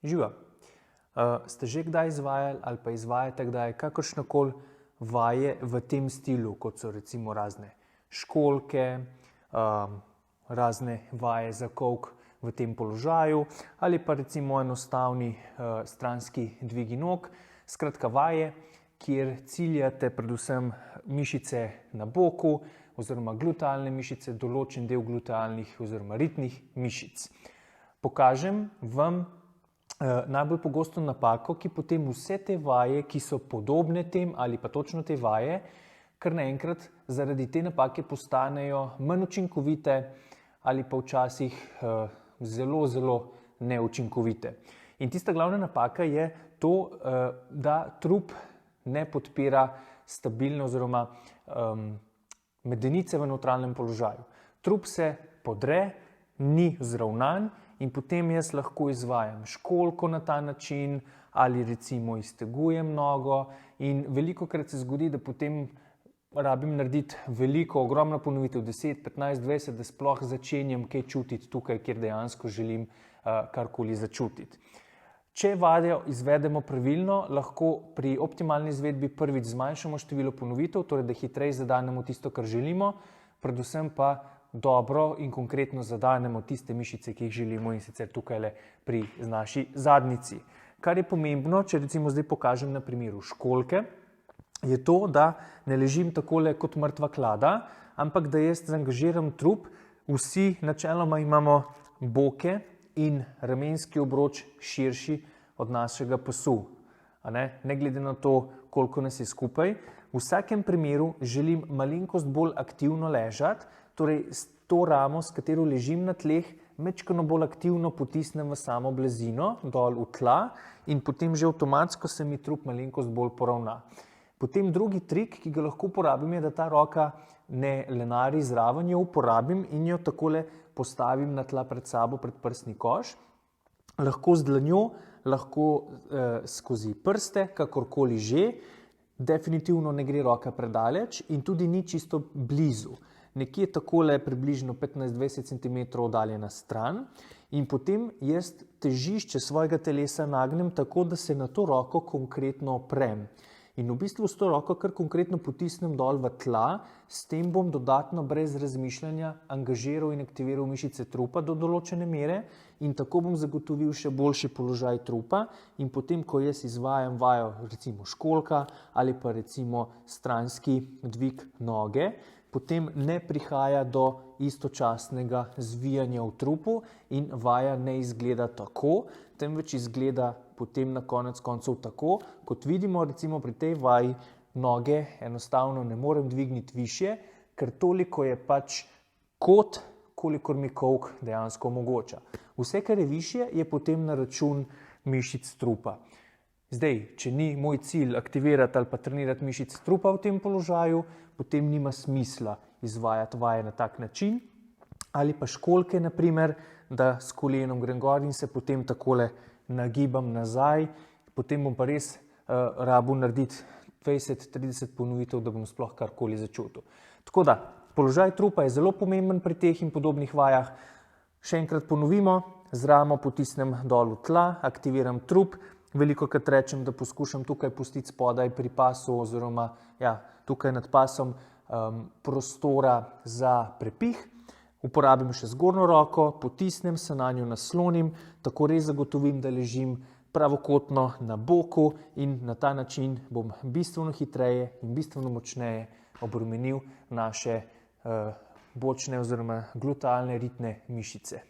Živa. Ste že kdaj izvajali ali pa izvajate kdaj kakršnekoli vaje v tem stilu, kot so recimo razne školjke, razne vaje za kolk v tem položaju ali pa recimo enostavni stranski dvigi nog. Skratka vaje, kjer ciljate predvsem mišice na boku oziroma glutealne mišice, določen del glutealnih oziroma ritnih mišic. Pokažem vam najbolj pogosto napako, ki potem vse te vaje, ki so podobne tem ali pa točno te vaje, kar naenkrat zaradi te napake postanejo manj učinkovite ali pa včasih zelo, zelo neučinkovite. In tista glavna napaka je to, da trup ne podpira stabilne oziroma medenice v nevtralnem položaju. Trup se podre, ni vzravnan in potem jaz lahko izvajam školjko na ta način ali recimo iztegujem nogo in velikokrat se zgodi, da potem rabim narediti veliko, ogromno ponovitev, 10, 15, 20, da sploh začenjam kaj čutiti tukaj, kjer dejansko želim karkoli začutiti. Če vajo izvedemo pravilno, lahko pri optimalni izvedbi prvič zmanjšamo število ponovitev, torej da hitreje zadenemo tisto, kar želimo, predvsem pa dobro in konkretno zadenemo tiste mišice, ki jih želimo, in sicer tukajle pri naši zadnjici. Kar je pomembno, če recimo zdaj pokažem na primeru školjke, je to, da ne ležim takole kot mrtva klada, ampak da jaz zaangažiram trup. Vsi načeloma imamo boke in ramenski obroč širši od našega pasu. Ne glede na to, koliko nas je skupaj. V vsakem primeru želim malenkost bolj aktivno ležati, torej s to ramo, s katero ležim na tleh, majčkeno bolj aktivno potisnem v samo blazino, dol v tla in potem že avtomatsko se mi trup malenkost bolj poravna. Potem drugi trik, ki ga lahko uporabim, je, da ta roka ne lenari zraven, jo uporabim in jo takole postavim na tla pred sabo, pred prsni koš. Lahko z dlanjo, lahko skozi prste, kakorkoli že. Definitivno ne gre roka predaleč in tudi ni čisto blizu. Nekje takole približno 15-20 cm oddaljena stran in potem jaz težišče svojega telesa nagnem tako, da se na to roko konkretno oprem. In v bistvu s to roko kar konkretno potisnem dol v tla, s tem bom dodatno brez razmišljanja angažiral in aktiviral mišice trupa do določene mere in tako bom zagotovil še boljši položaj trupa in potem, ko jaz izvajam vajo recimo školjka ali pa recimo stranski dvig noge, potem ne prihaja do istočasnega zvijanja v trupu in vaja ne izgleda tako, temveč izgleda potem na konec koncev tako, kot vidimo recimo pri tej vaji, noge enostavno ne morem dvigniti višje, ker toliko je pač kot, kolikor mi kolk dejansko omogoča. Vse, kar je višje, je potem na račun mišic trupa. Zdaj, če ni moj cilj aktivirati ali pa trenirati mišic trupa v tem položaju, potem nima smisla izvajati vaje na tak način ali pa školjke, na primer, da s kolenom grem gor in se potem takole nagibam nazaj, potem bom pa res rabil narediti 20-30 ponovitev, da bom sploh karkoli začutil. Tako da, položaj trupa je zelo pomemben pri teh in podobnih vajah. Še enkrat ponovimo, z ramo potisnem dol v tla, aktiviram trup, velikokrat rečem, da poskušam tukaj pustiti spodaj pri pasu oziroma tukaj nad pasom prostora za prepih. Uporabim še zgornjo roko, potisnem se na njo, naslonim, tako res zagotovim, da ležim pravokotno na boku in na ta način bom bistveno hitreje in bistveno močneje obremenil naše bočne oziroma glutealne ritne mišice.